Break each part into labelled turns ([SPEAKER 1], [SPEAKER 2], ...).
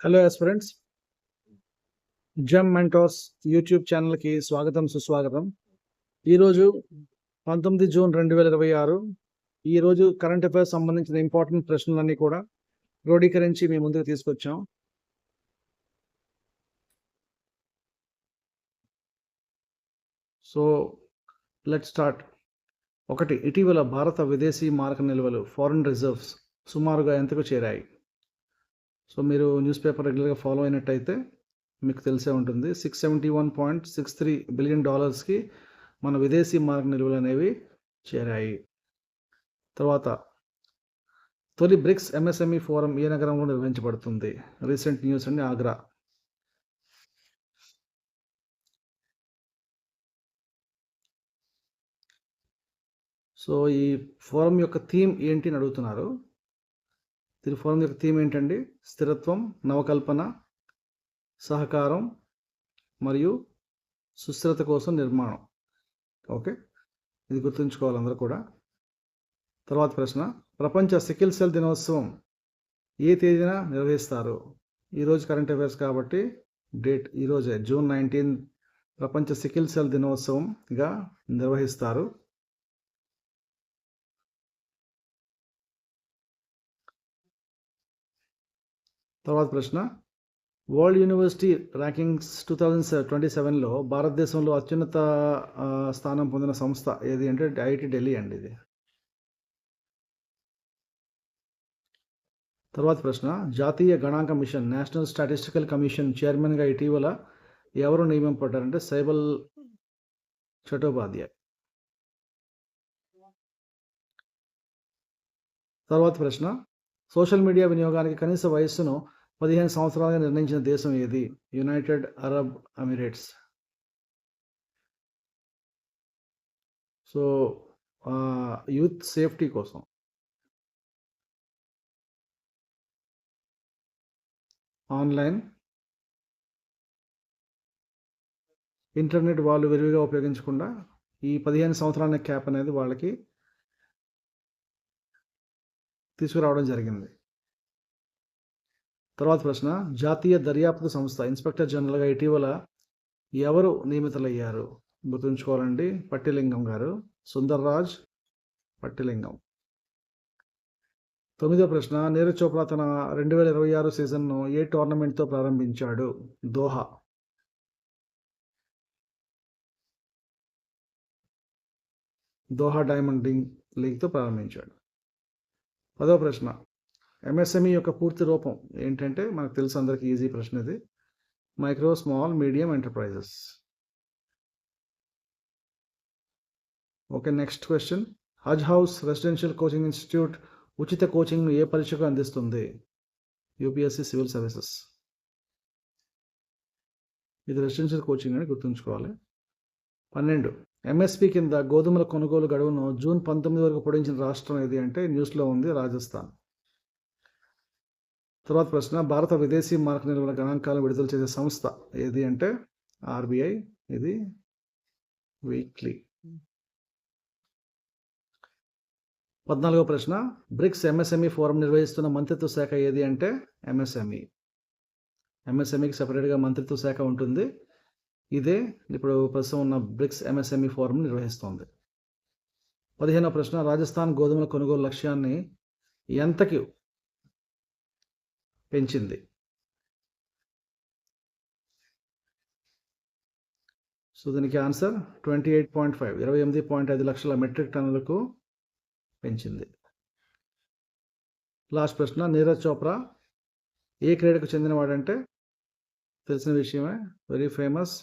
[SPEAKER 1] Hello aspirants, జమ్ mentors YouTube ఛానల్కి స్వాగతం సుస్వాగతం. ఈరోజు 19 జూన్ 2026 ఈరోజు కరెంట్ అఫైర్స్ సంబంధించిన ఇంపార్టెంట్ ప్రశ్నలన్నీ కూడా క్రోడీకరించి మీ ముందుకు తీసుకొచ్చాం. So let's start. ఒకటి, ఇటీవల భారత విదేశీ మారక నిల్వలు ఫారెన్ రిజర్వ్స్ సుమారుగా ఎంతకు చేరాయి? సో మీరు న్యూస్ పేపర్ రెగ్యులర్గా ఫాలో అయినట్టయితే మీకు తెలిసే ఉంటుంది. $671.63 బిలియన్ మన విదేశీ మారక నిల్వలు అనేవి చేరాయి. తర్వాత తొలి బ్రిక్స్ ఎంఎస్ఎంఈ ఫోరం ఏ నగరంలో నిర్వహించబడుతుంది? రీసెంట్ న్యూస్ అండి, ఆగ్రా. సో ఈ ఫోరం యొక్క థీమ్ ఏంటి అని అడుగుతున్నారు. దీని ఫోరం యొక్క థీమ్ ఏంటండి? స్థిరత్వం, నవకల్పన, సహకారం మరియు సుస్థిరత కోసం నిర్మాణం. ఓకే, ఇది గుర్తుంచుకోవాలి అందరూ కూడా. తర్వాత ప్రశ్న, ప్రపంచ సికిల్ సెల్ దినోత్సవం ఏ తేదీన నిర్వహిస్తారు? ఈరోజు కరెంట్ అఫైర్స్ కాబట్టి డేట్ ఈరోజే, జూన్ 19 ప్రపంచ సికిల్ సెల్ దినోత్సవంగా నిర్వహిస్తారు. తర్వాత ప్రశ్న, వరల్డ్ యూనివర్సిటీ ర్యాంకింగ్స్ 2027లో భారతదేశంలో అత్యున్నత స్థానం పొందిన సంస్థ ఏది అంటే ఐఐటి ఢిల్లీ అండి ఇది. తర్వాత ప్రశ్న, జాతీయ గణాంక మిషన్ నేషనల్ స్టాటిస్టికల్ కమిషన్ చైర్మన్గా ఇటీవల ఎవరు నియమింపబడ్డారంటే సైబల్ చటోపాధ్యాయ్. తర్వాత ప్రశ్న, సోషల్ మీడియా వినియోగానికి కనీస వయస్సును 15 సంవత్సరాలుగా నిర్ణయించిన దేశం ఏది? United Arab Emirates. So youth safety కోసం. ఆన్లైన్ ఇంటర్నెట్ వాళ్ళు విరివిగా ఉపయోగించకుండా ఈ 15 సంవత్సరాల క్యాప్ అనేది వాళ్ళకి తీసుకురావడం జరిగింది. తర్వాత ప్రశ్న, జాతీయ దర్యాప్తు సంస్థ ఇన్స్పెక్టర్ జనరల్గా ఇటీవల ఎవరు నియమితులయ్యారు? గుర్తుంచుకోవాలండి, పట్టిలింగం గారు, సుందర్రాజ్ పట్టిలింగం. 9వ ప్రశ్న, నీరజ్ చోప్రా తన 2026 సీజన్ను ఏ టోర్నమెంట్తో ప్రారంభించాడు? దోహా. దోహా డైమండ్ లీగ్తో ప్రారంభించాడు. 10వ ప్రశ్న, ఎంఎస్ఎంఈ యొక్క పూర్తి రూపం ఏంటంటే మనకు తెలుసు అందరికీ, ఈజీ ప్రశ్న ఇది, micro small medium enterprises. Okay, next question, Haj house residential coaching institute ఉచిత కోచింగ్ను ఏ పరీక్షకు అందిస్తుంది? UPSC civil services. ఇది రెసిడెన్షియల్ కోచింగ్ అని గుర్తుంచుకోవాలి. 12, ఎంఎస్పి కింద గోధుమల కొనుగోలు గడువును జూన్ 19 వరకు పొడిగించిన రాష్ట్రం ఏది అంటే న్యూస్లో ఉంది, రాజస్థాన్. తర్వాత ప్రశ్న, భారత విదేశీ మారక నిల్వల గణాంకాలను విడుదల చేసే సంస్థ ఏది అంటే ఆర్బీఐ. ఇది వీక్లీ. 14వ ప్రశ్న, బ్రిక్స్ ఎంఎస్ఎంఈ ఫోరం నిర్వహిస్తున్న మంత్రిత్వ శాఖ ఏది అంటే ఎంఎస్ఎంఈ. ఎంఎస్ఎంఈకి సపరేట్గా మంత్రిత్వ శాఖ ఉంటుంది. ఇదే ఇప్పుడు ప్రస్తుతం ఉన్న బ్రిక్స్ ఎంఎస్ఎంఈ ఫోరం నిర్వహిస్తోంది. 15వ ప్రశ్న, రాజస్థాన్ గోధుమల కొనుగోలు లక్ష్యాన్ని ఎంతకి పెంచింది? సో దీనికి ఆన్సర్ 28.5 28.5 లక్షల మెట్రిక్ టన్నులకు పెంచింది. లాస్ట్ ప్రశ్న, నీరజ్ చోప్రా ఏ క్రీడకు చెందినవాడంటే తెలిసిన విషయమే, very famous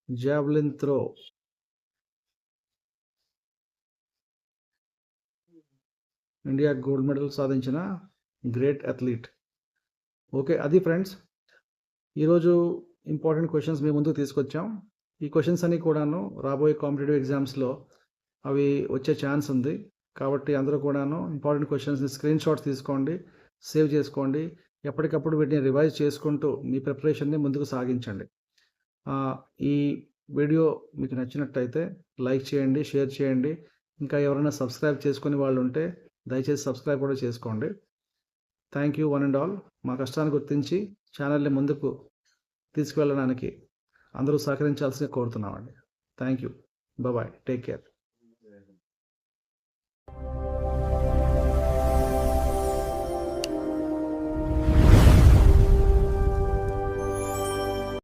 [SPEAKER 1] javelin throw. India gold medal సాధించిన గ్రేట్ అథ్లీట్. ఓకే, అది ఫ్రెండ్స్ ఈరోజు ఇంపార్టెంట్ క్వశ్చన్స్ మీ ముందుకు తీసుకొచ్చాం. ఈ క్వశ్చన్స్ అన్నీ కూడాను రాబోయే కాంపిటేటివ్ ఎగ్జామ్స్లో అవి వచ్చే ఛాన్స్ ఉంది. కాబట్టి అందరూ కూడాను ఇంపార్టెంట్ క్వశ్చన్స్ని స్క్రీన్ షాట్స్ తీసుకోండి, సేవ్ చేసుకోండి. ఎప్పటికప్పుడు వీటిని రివైజ్ చేసుకుంటూ మీ ప్రిపరేషన్ని ముందుకు సాగించండి. ఈ వీడియో మీకు నచ్చినట్టయితే లైక్ చేయండి, షేర్ చేయండి. ఇంకా ఎవరైనా సబ్స్క్రైబ్ చేసుకునే వాళ్ళు ఉంటే దయచేసి సబ్స్క్రైబ్ కూడా చేసుకోండి. Thank you one and all. మా కష్టాన్ని గుర్తించి ఛానల్ని ముందుకు తీసుకువెళ్ళడానికి అందరూ సహకరించాల్సిందిగా కోరుతున్నామండి. Thank you. Bye. Take care.